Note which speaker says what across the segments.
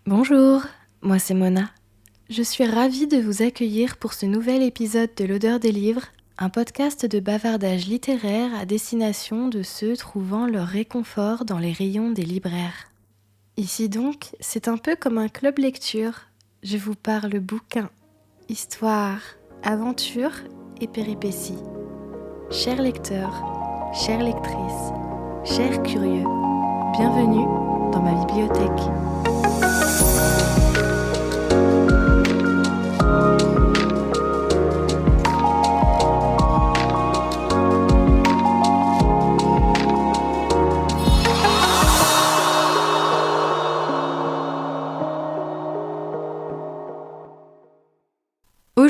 Speaker 1: Bonjour, moi c'est Mona. Je suis ravie de vous accueillir pour ce nouvel épisode de l'Odeur des livres, un podcast de bavardage littéraire à destination de ceux trouvant leur réconfort dans les rayons des libraires. Ici donc, c'est un peu comme un club lecture. Je vous parle bouquins, histoires, aventures et péripéties. Chers lecteurs, chères lectrices, chers curieux, bienvenue dans ma bibliothèque.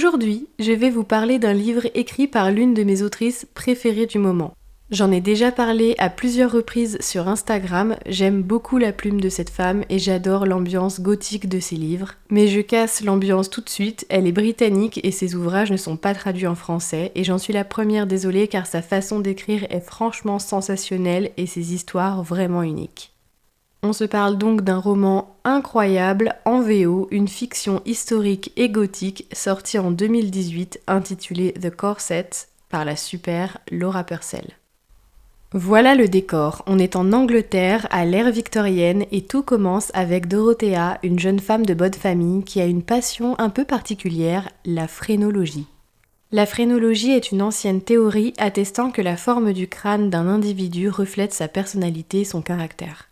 Speaker 1: Aujourd'hui, je vais vous parler d'un livre écrit par l'une de mes autrices préférées du moment. J'en ai déjà parlé à plusieurs reprises sur Instagram, j'aime beaucoup la plume de cette femme et j'adore l'ambiance gothique de ses livres. Mais je casse l'ambiance tout de suite, elle est britannique et ses ouvrages ne sont pas traduits en français et j'en suis la première désolée car sa façon d'écrire est franchement sensationnelle et ses histoires vraiment uniques. On se parle donc d'un roman incroyable en VO, une fiction historique et gothique sortie en 2018 intitulée The Corset par la super Laura Purcell. Voilà le décor, on est en Angleterre à l'ère victorienne et tout commence avec Dorothea, une jeune femme de bonne famille qui a une passion un peu particulière, la phrénologie. La phrénologie est une ancienne théorie attestant que la forme du crâne d'un individu reflète sa personnalité et son caractère.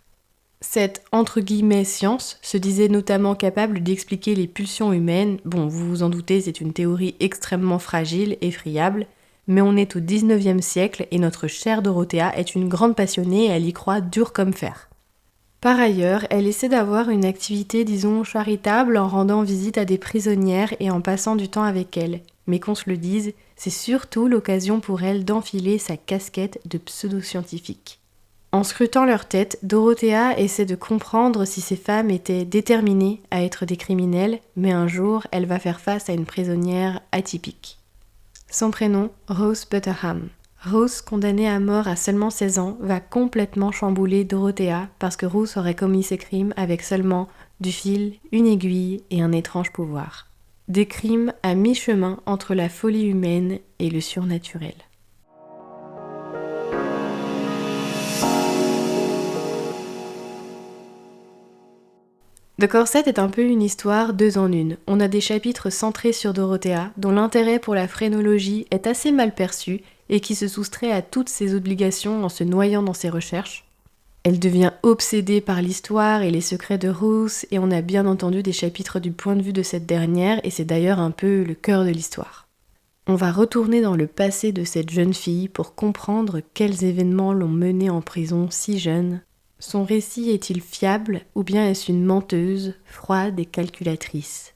Speaker 1: Cette entre guillemets science se disait notamment capable d'expliquer les pulsions humaines. Bon, vous vous en doutez, c'est une théorie extrêmement fragile et friable, mais on est au 19e siècle et notre chère Dorothea est une grande passionnée et elle y croit dur comme fer. Par ailleurs, elle essaie d'avoir une activité, disons, charitable en rendant visite à des prisonnières et en passant du temps avec elles. Mais qu'on se le dise, c'est surtout l'occasion pour elle d'enfiler sa casquette de pseudo-scientifique. En scrutant leur tête, Dorothea essaie de comprendre si ces femmes étaient déterminées à être des criminels, mais un jour, elle va faire face à une prisonnière atypique. Son prénom, Rose Butterham. Rose, condamnée à mort à seulement 16 ans, va complètement chambouler Dorothea parce que Rose aurait commis ses crimes avec seulement du fil, une aiguille et un étrange pouvoir. Des crimes à mi-chemin entre la folie humaine et le surnaturel. The Corset est un peu une histoire deux en une. On a des chapitres centrés sur Dorothea, dont l'intérêt pour la phrénologie est assez mal perçu et qui se soustrait à toutes ses obligations en se noyant dans ses recherches. Elle devient obsédée par l'histoire et les secrets de Ruth, et on a bien entendu des chapitres du point de vue de cette dernière, et c'est d'ailleurs un peu le cœur de l'histoire. On va retourner dans le passé de cette jeune fille pour comprendre quels événements l'ont menée en prison si jeune. Son récit est-il fiable ou bien est-ce une menteuse, froide et calculatrice ?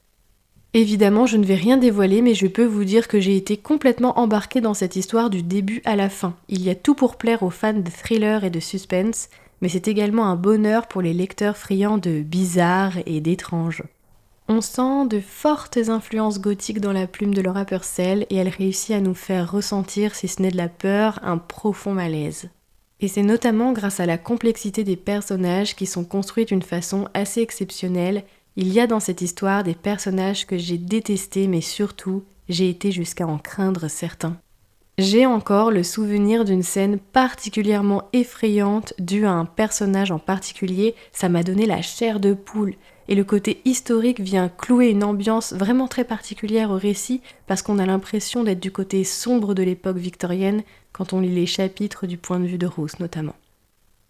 Speaker 1: Évidemment, je ne vais rien dévoiler, mais je peux vous dire que j'ai été complètement embarquée dans cette histoire du début à la fin. Il y a tout pour plaire aux fans de thriller et de suspense, mais c'est également un bonheur pour les lecteurs friands de bizarre et d'étrange. On sent de fortes influences gothiques dans la plume de Laura Purcell et elle réussit à nous faire ressentir, si ce n'est de la peur, un profond malaise. Et c'est notamment grâce à la complexité des personnages qui sont construits d'une façon assez exceptionnelle. Il y a dans cette histoire des personnages que j'ai détestés, mais surtout, j'ai été jusqu'à en craindre certains. J'ai encore le souvenir d'une scène particulièrement effrayante due à un personnage en particulier, ça m'a donné la chair de poule. Et le côté historique vient clouer une ambiance vraiment très particulière au récit parce qu'on a l'impression d'être du côté sombre de l'époque victorienne quand on lit les chapitres du point de vue de Ruth notamment.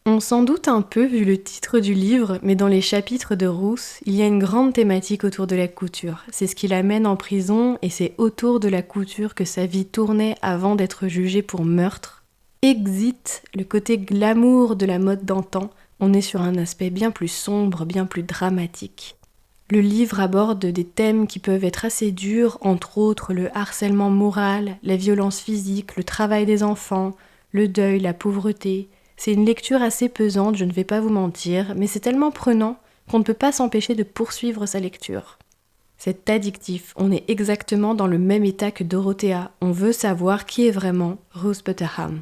Speaker 1: On s'en doute un peu vu le titre du livre, mais dans les chapitres de Ruth, il y a une grande thématique autour de la couture. C'est ce qui l'amène en prison et c'est autour de la couture que sa vie tournait avant d'être jugée pour meurtre. Exit le côté glamour de la mode d'antan, on est sur un aspect bien plus sombre, bien plus dramatique. Le livre aborde des thèmes qui peuvent être assez durs, entre autres le harcèlement moral, la violence physique, le travail des enfants, le deuil, la pauvreté. C'est une lecture assez pesante, je ne vais pas vous mentir, mais c'est tellement prenant qu'on ne peut pas s'empêcher de poursuivre sa lecture. C'est addictif, on est exactement dans le même état que Dorothea, on veut savoir qui est vraiment Rose Butterham.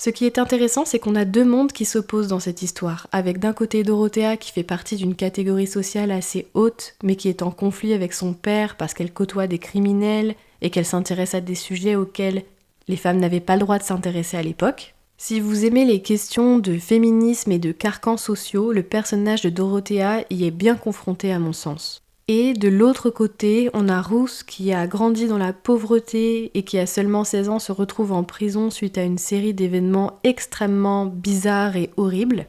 Speaker 1: Ce qui est intéressant, c'est qu'on a deux mondes qui s'opposent dans cette histoire, avec d'un côté Dorothea qui fait partie d'une catégorie sociale assez haute, mais qui est en conflit avec son père parce qu'elle côtoie des criminels et qu'elle s'intéresse à des sujets auxquels les femmes n'avaient pas le droit de s'intéresser à l'époque. Si vous aimez les questions de féminisme et de carcans sociaux, le personnage de Dorothea y est bien confronté à mon sens. Et de l'autre côté, on a Ruth qui a grandi dans la pauvreté et qui à seulement 16 ans se retrouve en prison suite à une série d'événements extrêmement bizarres et horribles.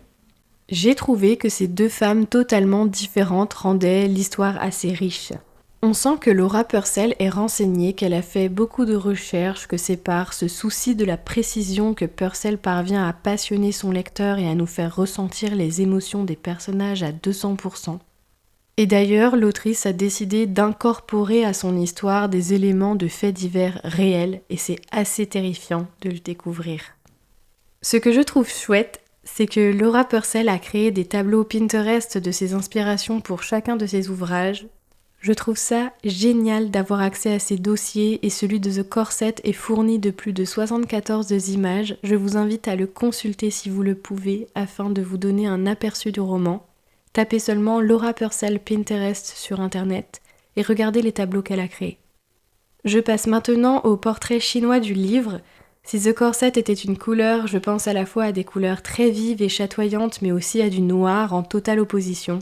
Speaker 1: J'ai trouvé que ces deux femmes totalement différentes rendaient l'histoire assez riche. On sent que Laura Purcell est renseignée, qu'elle a fait beaucoup de recherches, que c'est par ce souci de la précision que Purcell parvient à passionner son lecteur et à nous faire ressentir les émotions des personnages à 200%. Et d'ailleurs, l'autrice a décidé d'incorporer à son histoire des éléments de faits divers réels, et c'est assez terrifiant de le découvrir. Ce que je trouve chouette, c'est que Laura Purcell a créé des tableaux Pinterest de ses inspirations pour chacun de ses ouvrages. Je trouve ça génial d'avoir accès à ces dossiers, et celui de The Corset est fourni de plus de 74 images. Je vous invite à le consulter si vous le pouvez, afin de vous donner un aperçu du roman. Tapez seulement Laura Purcell Pinterest sur internet et regardez les tableaux qu'elle a créés. Je passe maintenant au portrait chinois du livre. Si The Corset était une couleur, je pense à la fois à des couleurs très vives et chatoyantes, mais aussi à du noir en totale opposition.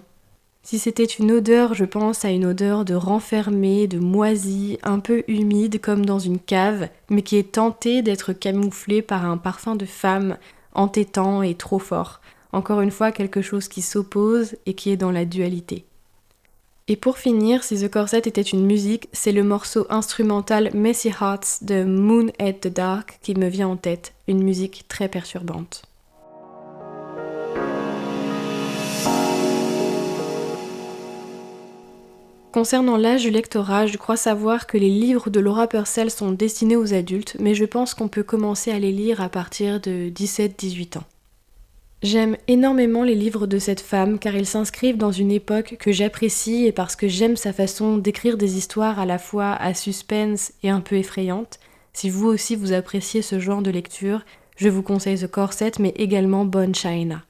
Speaker 1: Si c'était une odeur, je pense à une odeur de renfermé, de moisi, un peu humide comme dans une cave, mais qui est tentée d'être camouflée par un parfum de femme entêtant et trop fort. Encore une fois, quelque chose qui s'oppose et qui est dans la dualité. Et pour finir, si The Corset était une musique, c'est le morceau instrumental Messy Hearts de Moon at the Dark qui me vient en tête, une musique très perturbante. Concernant l'âge du lectorat, je crois savoir que les livres de Laura Purcell sont destinés aux adultes, mais je pense qu'on peut commencer à les lire à partir de 17-18 ans. J'aime énormément les livres de cette femme car ils s'inscrivent dans une époque que j'apprécie et parce que j'aime sa façon d'écrire des histoires à la fois à suspense et un peu effrayantes. Si vous aussi vous appréciez ce genre de lecture, je vous conseille The Corset mais également Bonne China.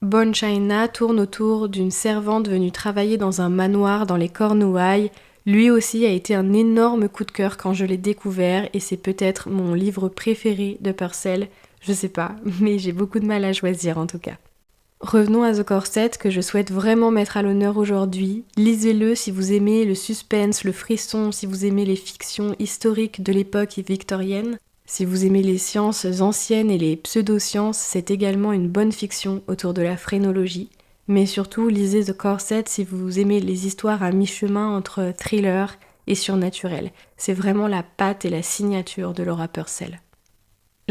Speaker 1: Bonne China tourne autour d'une servante venue travailler dans un manoir dans les Cornouailles. Lui aussi a été un énorme coup de cœur quand je l'ai découvert et c'est peut-être mon livre préféré de Purcell. Je sais pas, mais j'ai beaucoup de mal à choisir en tout cas. Revenons à The Corset que je souhaite vraiment mettre à l'honneur aujourd'hui. Lisez-le si vous aimez le suspense, le frisson, si vous aimez les fictions historiques de l'époque victorienne. Si vous aimez les sciences anciennes et les pseudosciences, c'est également une bonne fiction autour de la phrénologie. Mais surtout, lisez The Corset si vous aimez les histoires à mi-chemin entre thriller et surnaturel. C'est vraiment la patte et la signature de Laura Purcell.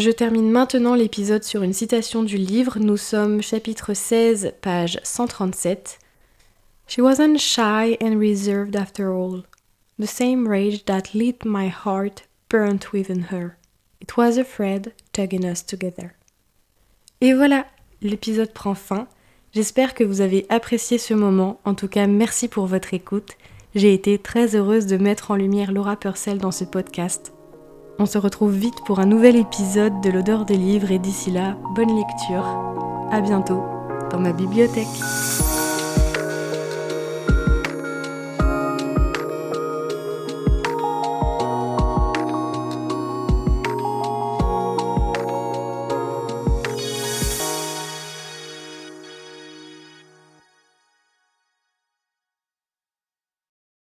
Speaker 1: Je termine maintenant l'épisode sur une citation du livre. Nous sommes chapitre 16, page 137. She wasn't shy and reserved after all. The same rage that lit my heart burnt within her. It was a thread tugging us together. Et voilà, l'épisode prend fin. J'espère que vous avez apprécié ce moment. En tout cas, merci pour votre écoute. J'ai été très heureuse de mettre en lumière Laura Purcell dans ce podcast. On se retrouve vite pour un nouvel épisode de l'odeur des livres et d'ici là, bonne lecture. À bientôt dans ma bibliothèque.